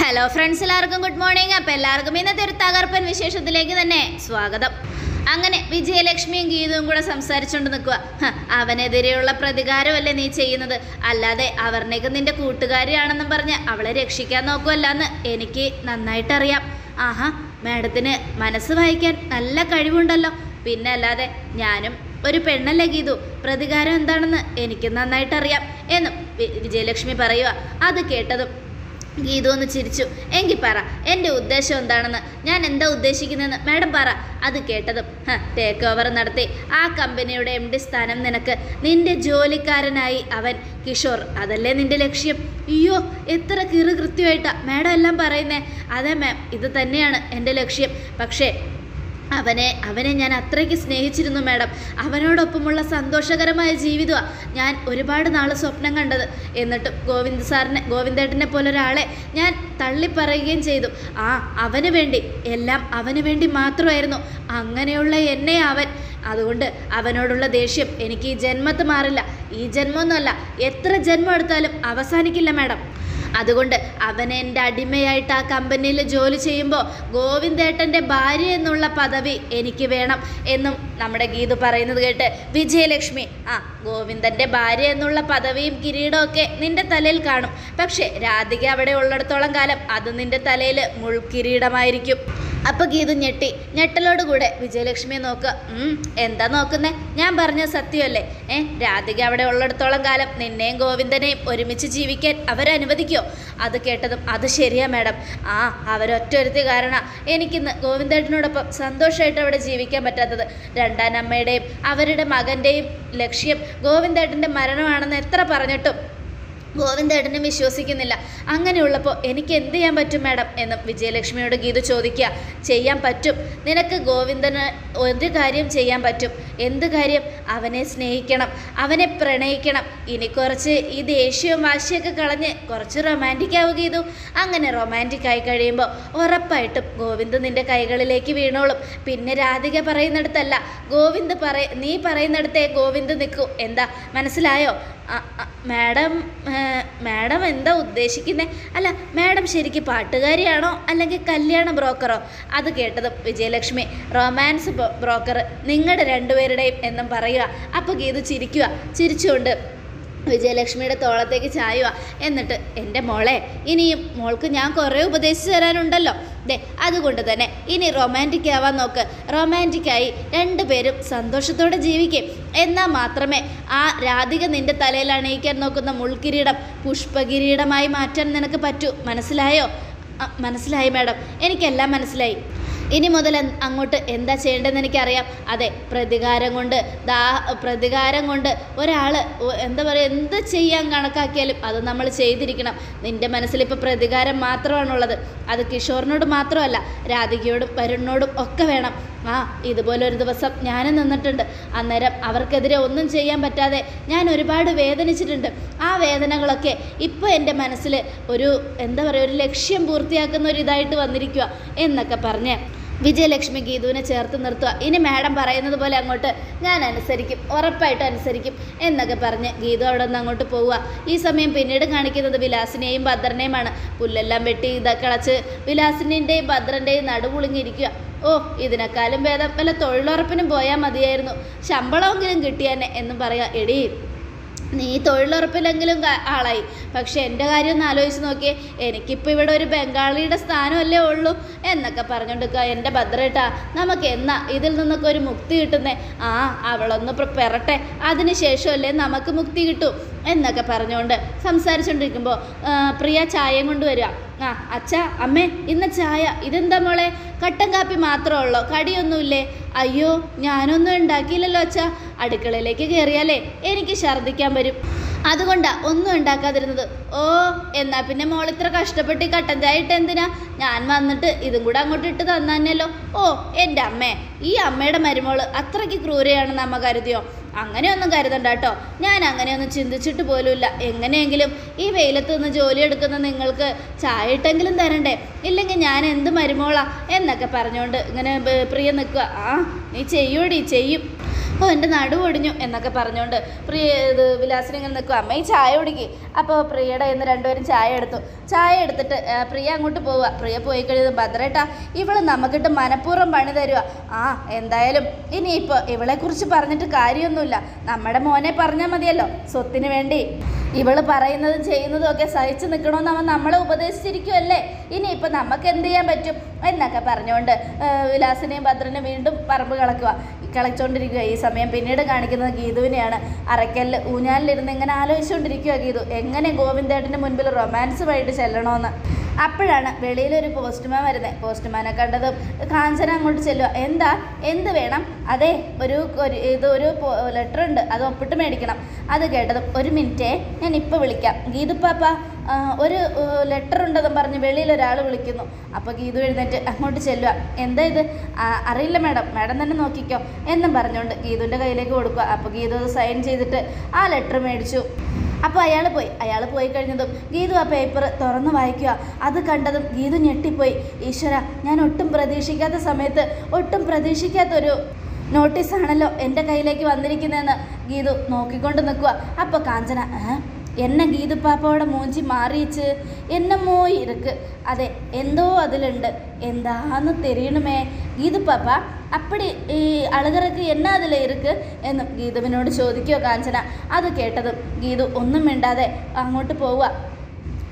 Hello friends, എല്ലാവർക്കും good morning. അപ്പോൾ എല്ലാവർക്കും ഇന്നത്തെ ഒരു തകർപ്പൻ വിശേഷത്തിലേക്ക് തന്നെ സ്വാഗതം. അങ്ങനെ വിജയലക്ഷ്മിയും ഗീതവും കൂടെ സംസാരിച്ചുകൊണ്ട് നിൽക്കുക. അവനെതിരെയുള്ള പ്രതികാരമല്ലേ നീ ചെയ്യുന്നത്, അല്ലാതെ അവർണയ്ക്ക് നിന്റെ കൂട്ടുകാരിയാണെന്നും പറഞ്ഞ് അവളെ രക്ഷിക്കാൻ നോക്കുമല്ലെന്ന് എനിക്ക് നന്നായിട്ടറിയാം. ആഹാ, മാഡത്തിന് മനസ്സ് വായിക്കാൻ നല്ല കഴിവുണ്ടല്ലോ. പിന്നെ അല്ലാതെ ഞാനും ഒരു പെണ്ണല്ലേ ഗീതു, പ്രതികാരം എന്താണെന്ന് എനിക്ക് നന്നായിട്ടറിയാം എന്നും വിജയലക്ഷ്മി പറയുക. അത് കേട്ടതും ഗീതു ഒന്ന് ചിരിച്ചു. എങ്കിൽ പറ, എൻ്റെ ഉദ്ദേശം എന്താണെന്ന്, ഞാൻ എന്താ ഉദ്ദേശിക്കുന്നതെന്ന് മാഡം പറ. അത് കേട്ടതും ടേക്ക് ഓവർ നടത്തി ആ കമ്പനിയുടെ MD സ്ഥാനം നിനക്ക്, നിന്റെ ജോലിക്കാരനായി അവൻ കിഷോർ, അതല്ലേ നിന്റെ ലക്ഷ്യം? അയ്യോ, എത്ര കൃത്യമായിട്ടാ മാഡം എല്ലാം പറയുന്നേ. അതെ മാം, ഇത് തന്നെയാണ് എൻ്റെ ലക്ഷ്യം. പക്ഷേ അവനെ ഞാൻ അത്രയ്ക്ക് സ്നേഹിച്ചിരുന്നു മാഡം. അവനോടൊപ്പമുള്ള സന്തോഷകരമായ ജീവിതമാണ് ഞാൻ ഒരുപാട് നാൾ സ്വപ്നം കണ്ടത്. എന്നിട്ടും ഗോവിന്ദേട്ടനെ പോലൊരാളെ ഞാൻ തള്ളിപ്പറയുകയും ചെയ്തു. അവന് വേണ്ടി, എല്ലാം അവന് വേണ്ടി മാത്രമായിരുന്നു. അങ്ങനെയുള്ള എന്നെ അതുകൊണ്ട് അവനോടുള്ള ദേഷ്യം എനിക്ക് ഈ ജന്മത്ത് മാറില്ല. ഈ ജന്മമൊന്നുമല്ല, എത്ര ജന്മം എടുത്താലും അവസാനിക്കില്ല മാഡം. അതുകൊണ്ട് അവൻ എൻ്റെ അടിമയായിട്ട് ആ കമ്പനിയിൽ ജോലി ചെയ്യുമ്പോൾ ഗോവിന്ദേട്ടൻ്റെ ഭാര്യ എന്നുള്ള പദവി എനിക്ക് വേണം എന്നും നമ്മുടെ ഗീതു പറയുന്നത് കേട്ട് വിജയലക്ഷ്മി, ഗോവിന്ദൻ്റെ ഭാര്യ എന്നുള്ള പദവിയും കിരീടമൊക്കെ നിൻ്റെ തലയിൽ കാണും. പക്ഷേ രാധിക അവിടെ ഉള്ളിടത്തോളം കാലം അത് നിൻ്റെ തലയിൽ മുൾക്കിരീടമായിരിക്കും. അപ്പോൾ ഗീതു ഞെട്ടലോടുകൂടെ വിജയലക്ഷ്മിയെ നോക്കുക. എന്താ നോക്കുന്നേ? ഞാൻ പറഞ്ഞ സത്യമല്ലേ? രാധിക അവിടെ ഉള്ളിടത്തോളം കാലം നിന്നെയും ഗോവിന്ദനെയും ഒരുമിച്ച് ജീവിക്കാൻ അവരനുവദിക്കുമോ? അത് കേട്ടതും അത് ശരിയാ മാഡം. അവരൊറ്റൊരുത്തി കാരണം എനിക്കിന്ന് ഗോവിന്ദേട്ടനോടൊപ്പം സന്തോഷമായിട്ട് അവിടെ ജീവിക്കാൻ പറ്റാത്തത്. രണ്ടാം അമ്മയുടെയും അവരുടെ മകൻ്റെയും ലക്ഷ്യം ഗോവിന്ദേട്ടൻ്റെ മരണമാണെന്ന് എത്ര പറഞ്ഞിട്ടും ഗോവിന്ദേട്ടനും വിശ്വസിക്കുന്നില്ല. അങ്ങനെയുള്ളപ്പോൾ എനിക്ക് എന്ത് ചെയ്യാൻ പറ്റും മാഡം എന്നും വിജയലക്ഷ്മിയോട് ഗീതു ചോദിക്കുക. ചെയ്യാൻ പറ്റും, നിനക്ക് ഗോവിന്ദന് ഒരു കാര്യം ചെയ്യാൻ പറ്റും. എന്ത് കാര്യം? അവനെ സ്നേഹിക്കണം, അവനെ പ്രണയിക്കണം. ഇനി കുറച്ച് ഈ ദേഷ്യവും വാശിയൊക്കെ കളഞ്ഞ് കുറച്ച് റൊമാൻറ്റിക് ആവുക ഗീതു. അങ്ങനെ റൊമാൻറ്റിക് ആയി കഴിയുമ്പോൾ ഉറപ്പായിട്ടും ഗോവിന്ദ് നിൻ്റെ കൈകളിലേക്ക് വീണോളും. പിന്നെ രാധിക പറയുന്നിടത്തല്ല, നീ പറയുന്നിടത്തേ ഗോവിന്ദ് നിൽക്കൂ. എന്താ മനസ്സിലായോ? മാഡം എന്താ ഉദ്ദേശിക്കുന്നത്? അല്ല, മാഡം ശരിക്കും പാട്ടുകാരിയാണോ അല്ലെങ്കിൽ കല്യാണ ബ്രോക്കറോ? അത് കേട്ടതും വിജയലക്ഷ്മി, റൊമാൻസ് ബ്രോക്കർ നിങ്ങളുടെ രണ്ടുപേരുടെയും എന്നും പറയുക. അപ്പോൾ ഗീതു ചിരിച്ചുകൊണ്ട് വിജയലക്ഷ്മിയുടെ തോളത്തേക്ക് ചായുക. എന്നിട്ട് എൻ്റെ മോളെ, ഇനിയും മോൾക്ക് ഞാൻ കുറേ ഉപദേശിച്ച് തരാനുണ്ടല്ലോ. അതുകൊണ്ട് തന്നെ ഇനി റൊമാൻറ്റിക് ആവാൻ നോക്ക്. റൊമാൻറ്റിക്കായി രണ്ടുപേരും സന്തോഷത്തോടെ ജീവിക്കും. എന്നാൽ മാത്രമേ ആ രാധിക നിൻ്റെ തലയിൽ അണിയിക്കാൻ നോക്കുന്ന മുൾക്കിരീടം പുഷ്പകിരീടമായി മാറ്റാൻ നിനക്ക് പറ്റൂ. മനസ്സിലായോ? മനസ്സിലായി മാഡം, എനിക്കെല്ലാം മനസ്സിലായി. ഇനി മുതൽ അങ്ങോട്ട് എന്താ ചെയ്യേണ്ടതെന്ന് എനിക്കറിയാം. അതെ, പ്രതികാരം കൊണ്ട് ഒരാൾ എന്താ പറയുക, എന്ത് ചെയ്യാൻ കണക്കാക്കിയാലും അത് നമ്മൾ ചെയ്തിരിക്കണം. നിൻ്റെ മനസ്സിലിപ്പോൾ പ്രതികാരം മാത്രമാണുള്ളത്. അത് കിഷോറിനോട് മാത്രമല്ല, രാധികയോടും വരുണിനോടും ഒക്കെ വേണം. ഇതുപോലൊരു ദിവസം ഞാനും നിന്നിട്ടുണ്ട്. അന്നേരം അവർക്കെതിരെ ഒന്നും ചെയ്യാൻ പറ്റാതെ ഞാൻ ഒരുപാട് വേദനിച്ചിട്ടുണ്ട്. ആ വേദനകളൊക്കെ ഇപ്പോൾ എൻ്റെ മനസ്സിൽ ഒരു എന്താ പറയുക, ഒരു ലക്ഷ്യം പൂർത്തിയാക്കുന്ന ഒരു ഇതായിട്ട് വന്നിരിക്കുക എന്നൊക്കെ പറഞ്ഞ് വിജയലക്ഷ്മി ഗീതുവിനെ ചേർത്ത് നിർത്തുക. ഇനി മാഡം പറയുന്നത് പോലെ അങ്ങോട്ട് ഞാൻ അനുസരിക്കും, ഉറപ്പായിട്ടും അനുസരിക്കും എന്നൊക്കെ പറഞ്ഞ് ഗീതു അവിടെ നിന്ന് അങ്ങോട്ട് പോവുക. ഈ സമയം പിന്നീട് കാണിക്കുന്നത് വിലാസിനെയും ഭദ്രനെയുമാണ്. പുല്ലെല്ലാം വെട്ടി കളച്ച് വിലാസിൻ്റെയും ഭദ്രൻ്റെയും നടുപുളിങ്ങിരിക്കുക. ഇതിനേക്കാളും ഭേദം വല്ല തൊഴിലുറപ്പിനും പോയാൽ മതിയായിരുന്നു, ശമ്പളമെങ്കിലും കിട്ടിയെന്നെ എന്നും പറയാം. എടീ, നീ തൊഴിലുറപ്പിലെങ്കിലും ആളായി, പക്ഷെ എൻ്റെ കാര്യം ഒന്ന് ആലോചിച്ച് നോക്കിയേ. എനിക്കിപ്പോൾ ഇവിടെ ഒരു ബംഗാളിയുടെ സ്ഥാനമല്ലേ ഉള്ളൂ എന്നൊക്കെ പറഞ്ഞുകൊണ്ടിരിക്കുക. എൻ്റെ ഭദ്രേട്ടാ, നമുക്ക് എന്നാ ഇതിൽ നിന്നൊക്കെ ഒരു മുക്തി കിട്ടുന്നേ? അവളൊന്ന് പെറട്ടെ, അതിന് ശേഷമല്ലേ നമുക്ക് മുക്തി കിട്ടൂ എന്നൊക്കെ പറഞ്ഞുകൊണ്ട് സംസാരിച്ചുകൊണ്ടിരിക്കുമ്പോൾ പ്രിയ ചായയും കൊണ്ടുവരിക. അച്ഛാ, അമ്മേ, ഇന്ന് ചായ. ഇതെന്താ മോളെ, കട്ടൻ കാപ്പി മാത്രമേ ഉള്ളൂ, കടിയൊന്നുമില്ലേ? അയ്യോ, ഞാനൊന്നും ഉണ്ടാക്കിയില്ലല്ലോ അച്ഛാ. അടുക്കളയിലേക്ക് കയറിയാലേ എനിക്ക് ഛർദ്ദിക്കാൻ വരും, അതുകൊണ്ടാ ഒന്നും ഉണ്ടാക്കാതിരുന്നത്. എന്നാ പിന്നെ മോൾ ഇത്ര കഷ്ടപ്പെട്ട് കട്ടൻ ചായ ഇട്ട് എന്തിനാ? ഞാൻ വന്നിട്ട് ഇതും കൂടെ അങ്ങോട്ട് ഇട്ട് തന്നല്ലോ. എൻ്റെ അമ്മേ, ഈ അമ്മയുടെ മരുമോള് അത്രയ്ക്ക് ക്രൂരയാണെന്ന് അമ്മ കരുതിയോ? അങ്ങനെയൊന്നും കരുതണ്ട കേട്ടോ. ഞാൻ അങ്ങനെയൊന്നും ചിന്തിച്ചിട്ട് പോലുമില്ല. എങ്ങനെയെങ്കിലും ഈ വെയിലത്ത് നിന്ന് ജോലിയെടുക്കുന്ന നിങ്ങൾക്ക് ചായ ഇട്ടെങ്കിലും തരണ്ടേ? ഇല്ലെങ്കിൽ ഞാൻ എന്ത് മരുമോളാ എന്നൊക്കെ പറഞ്ഞുകൊണ്ട് ഇങ്ങനെ പ്രിയ നിൽക്കുക. നീ ചെയ്യും. ഓ എൻ്റെ നടുവൊടിഞ്ഞു എന്നൊക്കെ പറഞ്ഞുകൊണ്ട് പ്രിയ വിലാസിനി ഇങ്ങനെ നിൽക്കും. അമ്മയും ചായ കുടിക്കുക. അപ്പോൾ പ്രിയയുടെ ഇന്ന് രണ്ടുപേരും ചായ എടുത്തു. ചായ എടുത്തിട്ട് പ്രിയ അങ്ങോട്ട് പോവുക. പ്രിയ പോയി കഴിയുന്നത് ഭദ്രേട്ടാ ഇവള് നമുക്കിട്ട് മനഃപൂർവ്വം പണി തരുക. എന്തായാലും ഇനിയിപ്പോൾ ഇവളെക്കുറിച്ച് പറഞ്ഞിട്ട് കാര്യമൊന്നുമില്ല. നമ്മുടെ മോനെ പറഞ്ഞാൽ മതിയല്ലോ. സ്വത്തിന് വേണ്ടി ഇവള് പറയുന്നതും ചെയ്യുന്നതും ഒക്കെ സഹിച്ചു നിൽക്കണമെന്ന് അവൻ നമ്മളെ ഉപദേശിച്ചിരിക്കുമല്ലേ. ഇനിയിപ്പോൾ നമുക്ക് എന്ത് ചെയ്യാൻ പറ്റും എന്നൊക്കെ പറഞ്ഞുകൊണ്ട് വിലാസിനെയും ഭദ്രനെയും വീണ്ടും പറമ്പ് കളച്ചുകൊണ്ടിരിക്കുക. ഈ സമയം പിന്നീട് കാണിക്കുന്നത് ഗീതുവിനെയാണ്. അറയ്ക്കലിൽ ഊഞ്ഞാലിലിരുന്ന് ഇങ്ങനെ ആലോചിച്ചുകൊണ്ടിരിക്കുക ഗീതു എങ്ങനെ ഗോവിന്ദേട്ടൻ്റെ മുൻപിൽ റൊമാൻസുമായിട്ട് ചെല്ലണമെന്ന്. അപ്പോഴാണ് വെളിയിലൊരു പോസ്റ്റ്മാൻ വരുന്നത്. പോസ്റ്റ്മാനെ കണ്ടതും കാഞ്ചന അങ്ങോട്ട് ചെല്ലുക. എന്ത് വേണം? അതെ ഒരു ലെറ്റർ ഉണ്ട്, അത് ഒപ്പിട്ട് മേടിക്കണം. അത് കേട്ടതും ഒരു മിനിറ്റേ ഞാൻ ഇപ്പോൾ വിളിക്കാം. ഗീതുപ്പാപ്പ ഒരു ലെറ്റർ ഉണ്ടെന്നും പറഞ്ഞ് വെളിയിലൊരാൾ വിളിക്കുന്നു. അപ്പോൾ ഗീതു എഴുന്നേറ്റ് അങ്ങോട്ട് ചെല്ലുക. എന്താ ഇത്? അറിയില്ല മാഡം തന്നെ നോക്കിക്കോ എന്നും പറഞ്ഞുകൊണ്ട് ഗീതുവിൻ്റെ കയ്യിലേക്ക് കൊടുക്കുക. അപ്പോൾ ഗീതു അത് സൈൻ ചെയ്തിട്ട് ആ ലെറ്റർ മേടിച്ചു. അപ്പോൾ അയാൾ പോയി കഴിഞ്ഞതും ഗീതു ആ പേപ്പർ തുറന്ന് വായിക്കുക. അത് കണ്ടതും ഗീതു ഞെട്ടിപ്പോയി. ഈശ്വര, ഞാൻ ഒട്ടും പ്രതീക്ഷിക്കാത്ത സമയത്ത് ഒട്ടും പ്രതീക്ഷിക്കാത്തൊരു നോട്ടീസാണല്ലോ എൻ്റെ കയ്യിലേക്ക് വന്നിരിക്കുന്നതെന്ന് ഗീതു നോക്കിക്കൊണ്ട് നിൽക്കുക. അപ്പോൾ കാഞ്ചന എന്നെ ഗീതു പാപ്പയോടെ മൂഞ്ചി മാറിയിച്ച് എന്നമോ ഇருக்கு. അതെ എന്തോ അതിലുണ്ട്, എന്താന്ന് തെരയണമേ ഗീതു പാപ്പ. അപ്പടി ഈ അളുകറക്ക് എന്നാ അതിൽ ഇருக்கு എന്നും ഗീതുവിനോട് ചോദിക്കുക കാഞ്ചന. അത് കേട്ടതും ഗീതു ഒന്നും മിണ്ടാതെ അങ്ങോട്ട് പോവുക.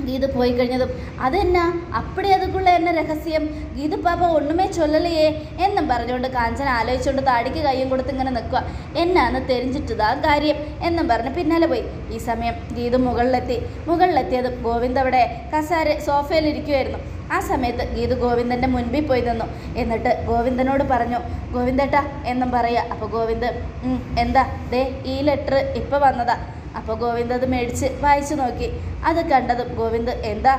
ഗീതു പോയി കഴിഞ്ഞതും അതെന്നാ അപ്പടി അതുക്കുള്ള എന്നെ രഹസ്യം ഗീതു പാപ്പ ഒന്നുമേ ചൊല്ലലേ എന്നും പറഞ്ഞുകൊണ്ട് കാഞ്ചന ആലോചിച്ചുകൊണ്ട് താടിക്ക് കയ്യും കൊടുത്ത് ഇങ്ങനെ നിൽക്കുക. എന്നാന്ന് തെരിഞ്ഞിട്ടതാ കാര്യം എന്നും പറഞ്ഞ് പിന്നാലെ പോയി. ഈ സമയം ഗീതു മുകളിലെത്തിയതും ഗോവിന്ദ് അവിടെ സോഫയിലിരിക്കുമായിരുന്നു. ആ സമയത്ത് ഗീതു ഗോവിന്ദൻ്റെ മുൻപിൽ പോയി നിന്നു. എന്നിട്ട് ഗോവിന്ദനോട് പറഞ്ഞു, ഗോവിന്ദേട്ടാ എന്നും പറയുക. അപ്പോൾ ഗോവിന്ദ് എന്താ ദേ ഈ ലെറ്റർ ഇപ്പോൾ വന്നതാ. അപ്പോൾ ഗോവിന്ദ് അത് മേടിച്ച് വായിച്ചു നോക്കി. അത് കണ്ടതും ഗോവിന്ദ് എന്താ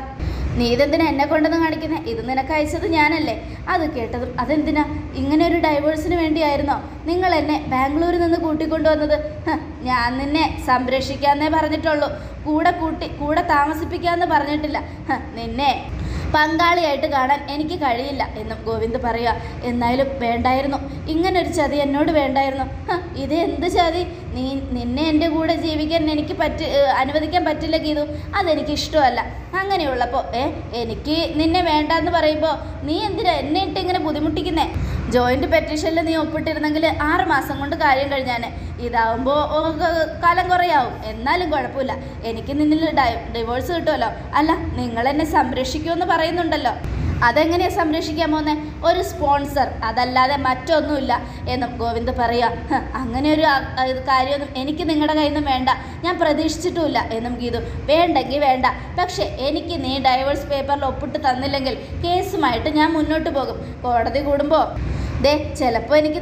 നീ ഇതെന്തിനാ എന്നെ കൊണ്ടെന്ന് കാണിക്കുന്നത്? ഇത് നിനക്ക് അയച്ചത് ഞാനല്ലേ. അത് കേട്ടതും അതെന്തിനാ ഇങ്ങനെ ഒരു ഡൈവേഴ്സിന് വേണ്ടിയായിരുന്നോ നിങ്ങൾ എന്നെ ബാംഗ്ലൂരിൽ നിന്ന് കൂട്ടിക്കൊണ്ടുവന്നത്? ഞാൻ നിന്നെ സംരക്ഷിക്കാന്നേ പറഞ്ഞിട്ടുള്ളൂ, കൂടെ താമസിപ്പിക്കാമെന്ന് പറഞ്ഞിട്ടില്ല. നിന്നെ പങ്കാളിയായിട്ട് കാണാൻ എനിക്ക് കഴിയില്ല എന്നും ഗോവിന്ദ് പറയുക. എന്നാലും വേണ്ടായിരുന്നു, ഇങ്ങനൊരു ചതി എന്നോട് വേണ്ടായിരുന്നു. ഇത് എന്ത് ചതി? നിന്നെ എൻ്റെ കൂടെ ജീവിക്കാൻ എനിക്ക് അനുവദിക്കാൻ പറ്റില്ല ഗീതു, അതെനിക്ക് ഇഷ്ടമല്ല. അങ്ങനെയുള്ളപ്പോൾ എനിക്ക് നിന്നെ വേണ്ടാന്ന് പറയുമ്പോൾ നീ എന്തിനാ എന്നെ ഇട്ട് ഇങ്ങനെ ബുദ്ധിമുട്ടിക്കുന്നേ? ജോയിൻ്റ് പെറ്റീഷനിൽ നീ ഒപ്പിട്ടിരുന്നെങ്കിൽ 6 മാസം കൊണ്ട് കാര്യം കഴിഞ്ഞാൽ. ഇതാവുമ്പോൾ കാലം കുറയാവും, എന്നാലും കുഴപ്പമില്ല. എനിക്ക് നിന്നിൽ ഡിവോഴ്സ് കിട്ടുമല്ലോ. അല്ല, നിങ്ങളെന്നെ സംരക്ഷിക്കുമെന്ന് പറയുന്നുണ്ടല്ലോ, അതെങ്ങനെയാണ് സംരക്ഷിക്കാൻ പോകുന്നത്? ഒരു സ്പോൺസർ, അതല്ലാതെ മറ്റൊന്നുമില്ല എന്നും ഗോവിന്ദ് പറയുക. അങ്ങനെ ഒരു കാര്യമൊന്നും എനിക്ക് നിങ്ങളുടെ കയ്യിൽ നിന്നും വേണ്ട, ഞാൻ പ്രതീക്ഷിച്ചിട്ടുമില്ല എന്നും ഗീതു. വേണ്ടെങ്കിൽ വേണ്ട, പക്ഷേ എനിക്ക് നീ ഡൈവേഴ്സ് പേപ്പറിൽ ഒപ്പിട്ട് തന്നില്ലെങ്കിൽ കേസുമായിട്ട് ഞാൻ മുന്നോട്ട് പോകും. കോടതി കൂടുമ്പോൾ ചിലപ്പോൾ എനിക്ക്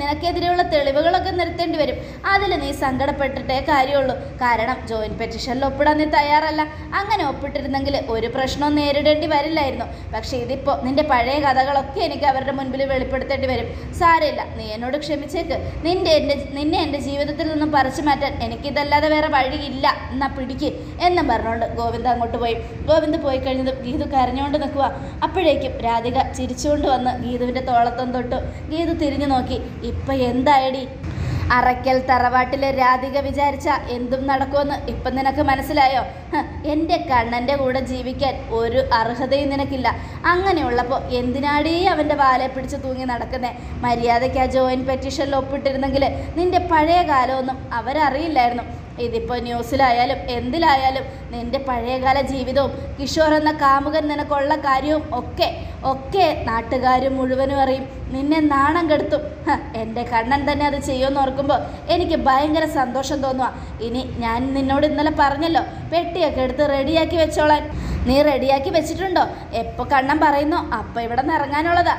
നിനക്കെതിരെയുള്ള തെളിവുകളൊക്കെ നിർത്തേണ്ടി വരും. അതിൽ നീ സങ്കടപ്പെട്ടിട്ടേ കാര്യമുള്ളൂ. കാരണം ജോയിൻറ്റ് പെറ്റീഷനിൽ ഒപ്പിടാൻ നീ തയ്യാറല്ല. അങ്ങനെ ഒപ്പിട്ടിരുന്നെങ്കിൽ ഒരു പ്രശ്നവും നേരിടേണ്ടി വരില്ലായിരുന്നു. പക്ഷേ ഇതിപ്പോൾ നിൻ്റെ പഴയ കഥകളൊക്കെ എനിക്ക് അവരുടെ മുൻപിൽ വെളിപ്പെടുത്തേണ്ടി വരും. സാരമില്ല, നീ എന്നോട് ക്ഷമിച്ചേക്ക്. നിന്നെ എൻ്റെ ജീവിതത്തിൽ നിന്നും പറിച്ചു മാറ്റാൻ എനിക്കിതല്ലാതെ വേറെ വഴിയില്ല, എന്നാ പിടിക്ക് എന്നും പറഞ്ഞുകൊണ്ട് ഗോവിന്ദ് അങ്ങോട്ട് പോയി. ഗോവിന്ദ് പോയി കഴിഞ്ഞതും ഗീതു കരഞ്ഞുകൊണ്ട് നിൽക്കുക. അപ്പോഴേക്കും രാധിക ചിരിച്ചുകൊണ്ട് വന്ന് ഗീതുവിൻ്റെ തോളത്തൊന്ന് തൊട്ടു. ഗീതു തിരിഞ്ഞു നോക്കി. ഇപ്പം എന്തായടി? അറയ്ക്കൽ തറവാട്ടിലെ രാധിക വിചാരിച്ച എന്തും നടക്കുമെന്ന് ഇപ്പം നിനക്ക് മനസ്സിലായോ? എൻ്റെ കണ്ണൻ്റെ കൂടെ ജീവിക്കാൻ ഒരു അർഹതയും നിനക്കില്ല. അങ്ങനെയുള്ളപ്പോൾ എന്തിനാടീ അവൻ്റെ വാലെ പിടിച്ച് തൂങ്ങി നടക്കുന്നേ? മര്യാദയ്ക്ക് ആ ജോയിൻറ്റ് പെറ്റീഷനിൽ ഒപ്പിട്ടിരുന്നെങ്കിൽ നിൻ്റെ പഴയ കാലമൊന്നും അവരറിയില്ലായിരുന്നു. ഇതിപ്പോൾ ന്യൂസിലായാലും എന്തിലായാലും നിൻ്റെ പഴയകാല ജീവിതവും കിഷോർ എന്ന കാമുകൻ നിനക്കുള്ള കാര്യവും ഒക്കെ നാട്ടുകാരും മുഴുവനും അറിയും. നിന്നെ നാണം കെടുത്തും. എൻ്റെ കണ്ണൻ തന്നെ അത് ചെയ്യുമെന്ന് ഓർക്കുമ്പോൾ എനിക്ക് ഭയങ്കര സന്തോഷം തോന്നുക. ഇനി ഞാൻ നിന്നോട് ഇന്നലെ പറഞ്ഞല്ലോ പെട്ടിയൊക്കെ എടുത്ത് റെഡിയാക്കി വെച്ചോളാൻ. നീ റെഡിയാക്കി വെച്ചിട്ടുണ്ടോ? എപ്പോൾ കണ്ണൻ പറയുന്നോ അപ്പം ഇവിടെ നിന്ന് ഇറങ്ങാനുള്ളതാ.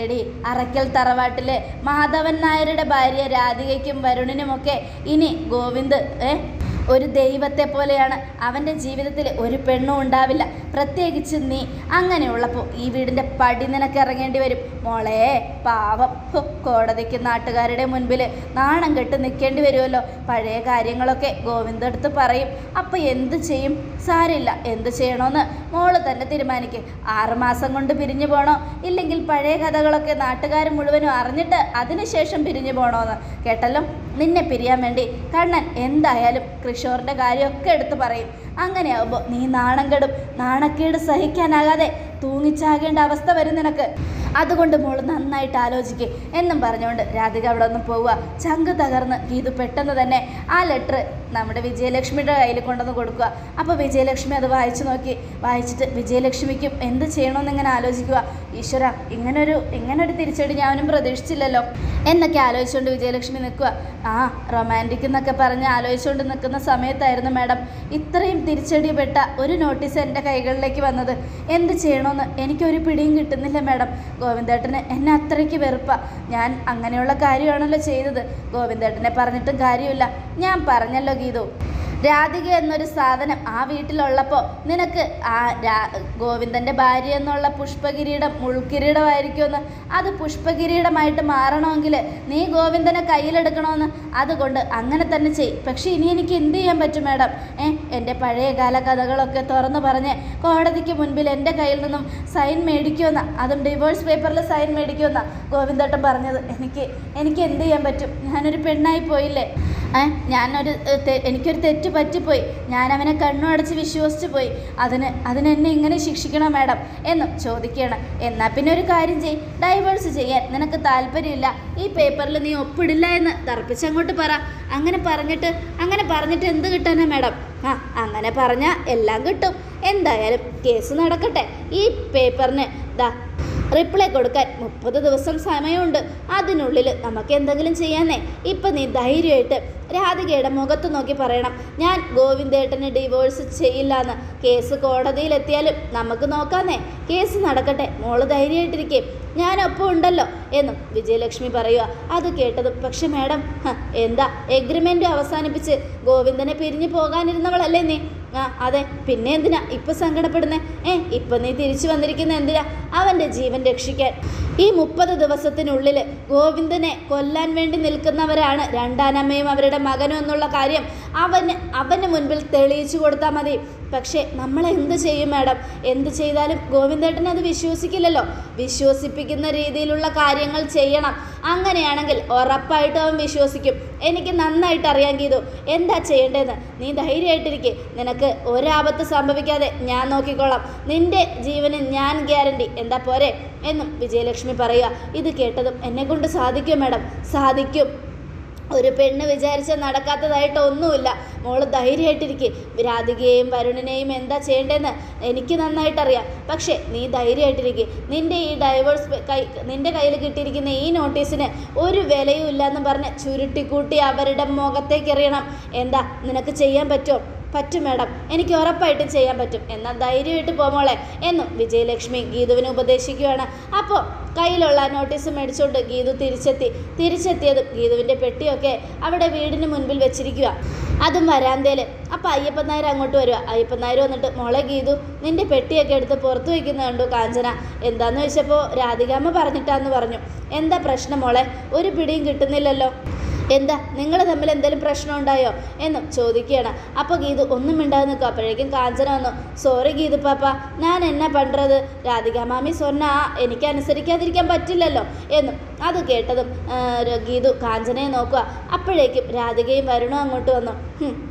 എടി, അറയ്ക്കൽ തറവാട്ടിലെ മാധവൻ നായരുടെ ഭാര്യ രാധികയ്ക്കും വരുണിനുമൊക്കെ ഇനി ഗോവിന്ദ് ഒരു ദൈവത്തെ പോലെയാണ്. അവൻ്റെ ജീവിതത്തിൽ ഒരു പെണ്ണും ഉണ്ടാവില്ല, പ്രത്യേകിച്ച് നീ. അങ്ങനെയുള്ളപ്പോൾ ഈ വീടിൻ്റെ പടി നിനക്ക് ഇറങ്ങേണ്ടി വരും. മോളെ പാവം, കോടതിക്ക് നാട്ടുകാരുടെ മുൻപിൽ നാണം കെട്ട് നിൽക്കേണ്ടി വരുമല്ലോ. പഴയ കാര്യങ്ങളൊക്കെ ഗോവിന്ദ അടുത്ത് പറയും. അപ്പം എന്ത് ചെയ്യും? സാരില്ല, എന്ത് ചെയ്യണമെന്ന് മോള് തന്നെ തീരുമാനിക്കും. 6 മാസം കൊണ്ട് പിരിഞ്ഞു പോകണോ, ഇല്ലെങ്കിൽ പഴയ കഥകളൊക്കെ നാട്ടുകാർ മുഴുവനും അറിഞ്ഞിട്ട് അതിനുശേഷം പിരിഞ്ഞു പോകണമെന്ന്. കേട്ടല്ലോ, നിന്നെ പിരിയാൻ വേണ്ടി കണ്ണൻ എന്തായാലും കിഷോറിൻ്റെ കാര്യമൊക്കെ എടുത്ത് പറയും. അങ്ങനെയാവുമ്പോൾ നീ നാണം കെടും. നാണക്കേട് സഹിക്കാനാകാതെ തൂങ്ങിച്ചാകേണ്ട അവസ്ഥ വരും നിനക്ക്. അതുകൊണ്ട് മോള് നന്നായിട്ട് ആലോചിക്കുക എന്നും പറഞ്ഞുകൊണ്ട് രാധിക അവിടെ ഒന്ന് പോവുക. ചങ്ക് തകർന്ന് ഗീതു പെട്ടെന്ന് തന്നെ ആ ലെറ്റർ നമ്മുടെ വിജയലക്ഷ്മിയുടെ കയ്യിൽ കൊണ്ടുവന്ന് കൊടുക്കുക. അപ്പോൾ വിജയലക്ഷ്മി അത് വായിച്ചു നോക്കി. വായിച്ചിട്ട് വിജയലക്ഷ്മിക്കും എന്ത് ചെയ്യണമെന്ന് ഇങ്ങനെ ആലോചിക്കുക. ഈശ്വര, ഇങ്ങനൊരു തിരിച്ചടി ഞാനും പ്രതീക്ഷിച്ചില്ലല്ലോ എന്നൊക്കെ ആലോചിച്ചുകൊണ്ട് വിജയലക്ഷ്മി നിൽക്കുക. ആ റൊമാൻറ്റിക് എന്നൊക്കെ പറഞ്ഞ് ആലോചിച്ചുകൊണ്ട് നിൽക്കുന്ന സമയത്തായിരുന്നു മാഡം ഇത്രയും തിരിച്ചടിപ്പെട്ട ഒരു നോട്ടീസ് എൻ്റെ കൈകളിലേക്ക് വന്നത്. എന്ത് ചെയ്യണമെന്ന് എനിക്കൊരു പിടിയും കിട്ടുന്നില്ല മാഡം. ഗോവിന്ദേട്ടന് എന്നെ അത്രയ്ക്ക് വെറുപ്പാണ്. ഞാൻ അങ്ങനെയുള്ള കാര്യമാണല്ലോ ചെയ്തത്. ഗോവിന്ദേട്ടനെ പറഞ്ഞിട്ടും കാര്യമില്ല. ഞാൻ പറഞ്ഞല്ലോ ഗീതു, രാധിക എന്നൊരു സാധനം ആ വീട്ടിലുള്ളപ്പോൾ നിനക്ക് ആ ഗോവിന്ദൻ്റെ ഭാര്യ എന്നുള്ള പുഷ്പകിരീടം മുൾക്കിരീടമായിരിക്കുമെന്ന്. അത് പുഷ്പകിരീടമായിട്ട് മാറണമെങ്കിൽ നീ ഗോവിന്ദനെ കയ്യിലെടുക്കണമെന്ന്. അതുകൊണ്ട് അങ്ങനെ തന്നെ ചെയ്യും. പക്ഷേ ഇനി എനിക്ക് എന്ത് ചെയ്യാൻ പറ്റും മാഡം? എൻ്റെ പഴയകാല കഥകളൊക്കെ തുറന്നു പറഞ്ഞ് കോടതിക്ക് മുൻപിൽ എൻ്റെ കയ്യിൽ നിന്നും സൈൻ മേടിക്കുമെന്ന, അതും ഡിവോഴ്സ് പേപ്പറിൽ സൈൻ മേടിക്കുമെന്ന ഗോവിന്ദേട്ടൻ പറഞ്ഞത്. എനിക്ക് എന്ത് ചെയ്യാൻ പറ്റും? ഞാനൊരു പെണ്ണായി പോയില്ലേ. എനിക്കൊരു തെറ്റ് പറ്റിപ്പോയി. ഞാൻ അവനെ കണ്ണുടച്ച് വിശ്വസിച്ച് പോയി. അതിനെന്നെ ഇങ്ങനെ ശിക്ഷിക്കണോ മാഡം എന്നും ചോദിക്കണം. എന്നാൽ പിന്നെ ഒരു കാര്യം ചെയ്യ്, ഡൈവേഴ്സ് ചെയ്യാൻ നിനക്ക് താല്പര്യമില്ല, ഈ പേപ്പറിൽ നീ ഒപ്പിടില്ല എന്ന് തർപ്പിച്ചങ്ങോട്ട് പറ. അങ്ങനെ പറഞ്ഞിട്ട് എന്ത് കിട്ടാനാ മാഡം? അങ്ങനെ പറഞ്ഞാൽ എല്ലാം കിട്ടും. എന്തായാലും കേസ് നടക്കട്ടെ. ഈ പേപ്പറിന് റിപ്ലൈ കൊടുക്കാൻ 30 ദിവസം സമയമുണ്ട്. അതിനുള്ളിൽ നമുക്ക് എന്തെങ്കിലും ചെയ്യാന്നേ. ഇപ്പം നീ ധൈര്യമായിട്ട് രാധികയുടെ മുഖത്ത് നോക്കി പറയണം, ഞാൻ ഗോവിന്ദേട്ടന് ഡിവോഴ്സ് ചെയ്യില്ല എന്ന്. കേസ് കോടതിയിലെത്തിയാലും നമുക്ക് നോക്കാന്നേ. കേസ് നടക്കട്ടെ, മോള് ധൈര്യമായിട്ടിരിക്കേ, ഞാനൊപ്പം ഉണ്ടല്ലോ എന്നും വിജയലക്ഷ്മി പറയുക. അത് കേട്ടതും പക്ഷെ മാഡം എന്താ എഗ്രിമെൻറ്റ് അവസാനിപ്പിച്ച് ഗോവിന്ദനെ പിരിഞ്ഞു പോകാനിരുന്നവളല്ലേ നീ? അതെ, പിന്നെ എന്തിനാ ഇപ്പം സങ്കടപ്പെടുന്നേ? ഇപ്പം നീ തിരിച്ചു വന്നിരിക്കുന്ന എന്തിനാ? അവൻ്റെ ജീവൻ രക്ഷിക്കാൻ. ഈ 30 ദിവസത്തിനുള്ളിൽ ഗോവിന്ദനെ കൊല്ലാൻ വേണ്ടി നിൽക്കുന്നവരാണ് രണ്ടാനമ്മയും അവരുടെ മകനും എന്നുള്ള കാര്യം അവന് മുൻപിൽ തെളിയിച്ചു കൊടുത്താൽ മതി. പക്ഷേ നമ്മൾ എന്ത് ചെയ്യും മാഡം? എന്ത് ചെയ്താലും ഗോവിന്ദേട്ടൻ അത് വിശ്വസിക്കില്ലല്ലോ. വിശ്വസിപ്പിക്കുന്ന രീതിയിലുള്ള കാര്യങ്ങൾ ചെയ്യണം. അങ്ങനെയാണെങ്കിൽ ഉറപ്പായിട്ടും അവൻ വിശ്വസിക്കും. എനിക്ക് നന്നായിട്ട് അറിയാൻ ഗീതു എന്താ ചെയ്യേണ്ടതെന്ന്. നീ ധൈര്യമായിട്ടിരിക്കെ, നിനക്ക് ഒരാപത്ത് സംഭവിക്കാതെ ഞാൻ നോക്കിക്കോളാം. നിന്റെ ജീവന് ഞാൻ ഗ്യാരണ്ടി. എന്താ പോരെ എന്നും വിജയലക്ഷ്മി പറയുക. ഇത് കേട്ടതും എന്നെക്കൊണ്ട് സാധിക്കും മാഡം, സാധിക്കും. ഒരു പെണ്ണ് വിചാരിച്ചാൽ നടക്കാത്തതായിട്ട് ഒന്നുമില്ല. മോള് ധൈര്യമായിട്ടിരിക്കെ. രാധികയെയും വരുണിനെയും എന്താ ചെയ്യേണ്ടതെന്ന് എനിക്ക് നന്നായിട്ടറിയാം. പക്ഷേ നീ ധൈര്യമായിട്ടിരിക്കെ. നിൻ്റെ ഈ ഡൈവേഴ്സ് നിൻ്റെ കയ്യിൽ കിട്ടിയിരിക്കുന്ന ഈ നോട്ടീസിന് ഒരു വിലയും ഇല്ലയെന്ന് പറഞ്ഞ് ചുരുട്ടിക്കൂട്ടി അവരുടെ മുഖത്തേക്ക് എറിയണം. എന്താ നിനക്ക് ചെയ്യാൻ പറ്റുമോ? പറ്റും മാഡം, എനിക്ക് ഉറപ്പായിട്ടും ചെയ്യാൻ പറ്റും. എന്നാൽ ധൈര്യമായിട്ട് പോമോളെ എന്നും വിജയലക്ഷ്മി ഗീതുവിനെ ഉപദേശിക്കുകയാണ്. അപ്പോൾ കയ്യിലുള്ള നോട്ടീസ് മേടിച്ചുകൊണ്ട് ഗീതു തിരിച്ചെത്തിയതും ഗീതുവിൻ്റെ പെട്ടിയൊക്കെ അവിടെ വീടിന് മുൻപിൽ വെച്ചിരിക്കുക, അതും വരാന്തയിൽ. അപ്പോൾ അയ്യപ്പൻ നായർ അങ്ങോട്ട് വരിക. അയ്യപ്പൻ നായർ വന്നിട്ട്, മോളെ ഗീതു, നിൻ്റെ പെട്ടിയൊക്കെ എടുത്ത് പുറത്ത് വയ്ക്കുന്ന കണ്ടു കാഞ്ചന. എന്താന്ന് ചോദിച്ചപ്പോൾ രാധികാമ്മ പറഞ്ഞിട്ടാന്ന് പറഞ്ഞു. എന്താ പ്രശ്നം മോളെ? ഒരു പിടിയും കിട്ടുന്നില്ലല്ലോ. എന്താ നിങ്ങൾ തമ്മിൽ എന്തെങ്കിലും പ്രശ്നം ഉണ്ടായോ എന്നും ചോദിക്കുകയാണ്. അപ്പോൾ ഗീതു ഒന്നും മിണ്ടാതെ നിൽക്കും. അപ്പോഴേക്കും കാഞ്ചന വന്നു. സോറി ഗീതു പാപ്പ, ഞാൻ എന്നാ പണ്ടത്? രാധിക മാമി சொன்னா എനിക്ക് അനുസരിക്കാതിരിക്കാൻ പറ്റില്ലല്ലോ എന്നും. അത് കേട്ടതും ഗീതു കാഞ്ചനയെ നോക്കുക. അപ്പോഴേക്കും രാധികയും വരുണും അങ്ങോട്ട് വന്നു.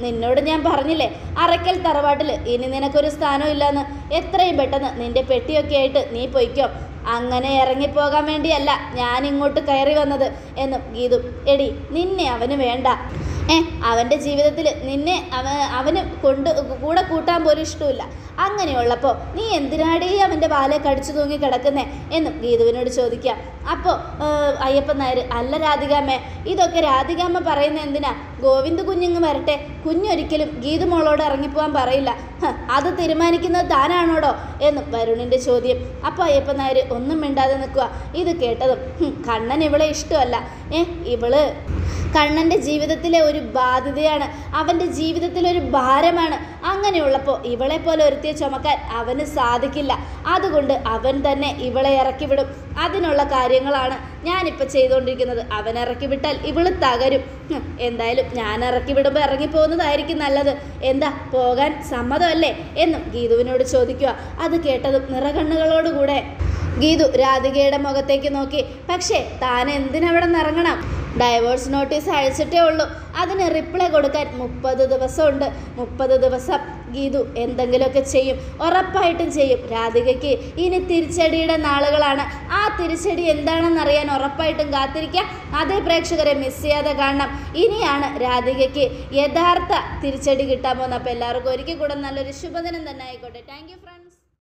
നിന്നോട് ഞാൻ പറഞ്ഞില്ലേ അറയ്ക്കൽ തറവാട്ടിൽ ഇനി നിനക്കൊരു സ്ഥാനം ഇല്ലയെന്ന്. എത്രയും പെട്ടെന്ന് നിൻ്റെ പെട്ടിയൊക്കെ ആയിട്ട് നീ പൊയ്ക്കോ. അങ്ങനെ ഇറങ്ങിപ്പോകാൻ വേണ്ടിയല്ല ഞാൻ ഇങ്ങോട്ട് കയറി വന്നത് എന്നും ഗീതു. എടി, നിന്നെ അവന് വേണ്ട. അവൻ്റെ ജീവിതത്തിൽ നിന്നെ അവന് കൂടെ കൂട്ടാൻ പോലും ഇഷ്ടമില്ല. അങ്ങനെയുള്ളപ്പോൾ നീ എന്തിനാടേ അവൻ്റെ വാലെ കടിച്ചു തൂങ്ങി കിടക്കുന്നേ എന്നും ഗീതുവിനോട് ചോദിക്കാം. അപ്പോൾ അയ്യപ്പൻ നായർ, അല്ല രാധികാമ്മേ, ഇതൊക്കെ രാധികാമ്മ പറയുന്ന എന്തിനാ? ഗോവിന്ദ് കുഞ്ഞിങ്ങ് വരട്ടെ, കുഞ്ഞൊരിക്കലും ഗീതു മോളോട് ഇറങ്ങിപ്പോകാൻ പറയില്ല. അത് തീരുമാനിക്കുന്നത് താനാണോടോ എന്നും വരുണിൻ്റെ ചോദ്യം. അപ്പോൾ അയ്യപ്പൻ നായർ ഒന്നും മിണ്ടാതെ നിൽക്കുക. ഇത് കേട്ടതും കണ്ണൻ ഇവളെ ഇഷ്ടമല്ല. കണ്ണൻ്റെ ജീവിതത്തിലെ ഒരു ബാധ്യതയാണ്, അവൻ്റെ ജീവിതത്തിലൊരു ഭാരമാണ്. അങ്ങനെയുള്ളപ്പോൾ ഇവളെ പോലെ ഒരുത്തിയെ ചുമക്കാൻ അവന് സാധിക്കില്ല. അതുകൊണ്ട് അവൻ തന്നെ ഇവളെ ഇറക്കി വിടും. അതിനുള്ള കാര്യങ്ങളാണ് ഞാനിപ്പോൾ ചെയ്തുകൊണ്ടിരിക്കുന്നത്. അവൻ ഇറക്കി വിട്ടാൽ ഇവള് തകരും. എന്തായാലും ഞാൻ ഇറക്കി വിടുമ്പോൾ ഇറങ്ങിപ്പോകുന്നതായിരിക്കും നല്ലത്. എന്താ, പോകാൻ സമ്മതമല്ലേ എന്നും ഗീതുവിനോട് ചോദിക്കുക. അത് കേട്ടതും നിറകണ്ണുകളോടുകൂടെ ഗീതു രാധികയുടെ മുഖത്തേക്ക് നോക്കി. പക്ഷേ താൻ എന്തിനവിടെ നിറങ്ങണം? ഡൈവോഴ്സ് നോട്ടീസ് അയച്ചിട്ടേ ഉള്ളൂ. അതിന് റിപ്ലൈ കൊടുക്കാൻ 30 ദിവസമുണ്ട്. 30 ദിവസം ഗീതു എന്തെങ്കിലുമൊക്കെ ചെയ്യും, ഉറപ്പായിട്ടും ചെയ്യും. രാധികയ്ക്ക് ഇനി തിരിച്ചടിയുടെ നാളുകളാണ്. ആ തിരിച്ചടി എന്താണെന്നറിയാൻ ഉറപ്പായിട്ടും കാത്തിരിക്കാം. അതേ പ്രേക്ഷകരെ മിസ് ചെയ്യാതെ കാണണം. ഇനിയാണ് രാധികയ്ക്ക് യഥാർത്ഥ തിരിച്ചടി കിട്ടാൻ പോകുന്നത്. അപ്പോൾ എല്ലാവർക്കും ഒരിക്കൽ കൂടെ നല്ലൊരു ശുഭദിനം തന്നെ ആയിക്കോട്ടെ. Thank you friends.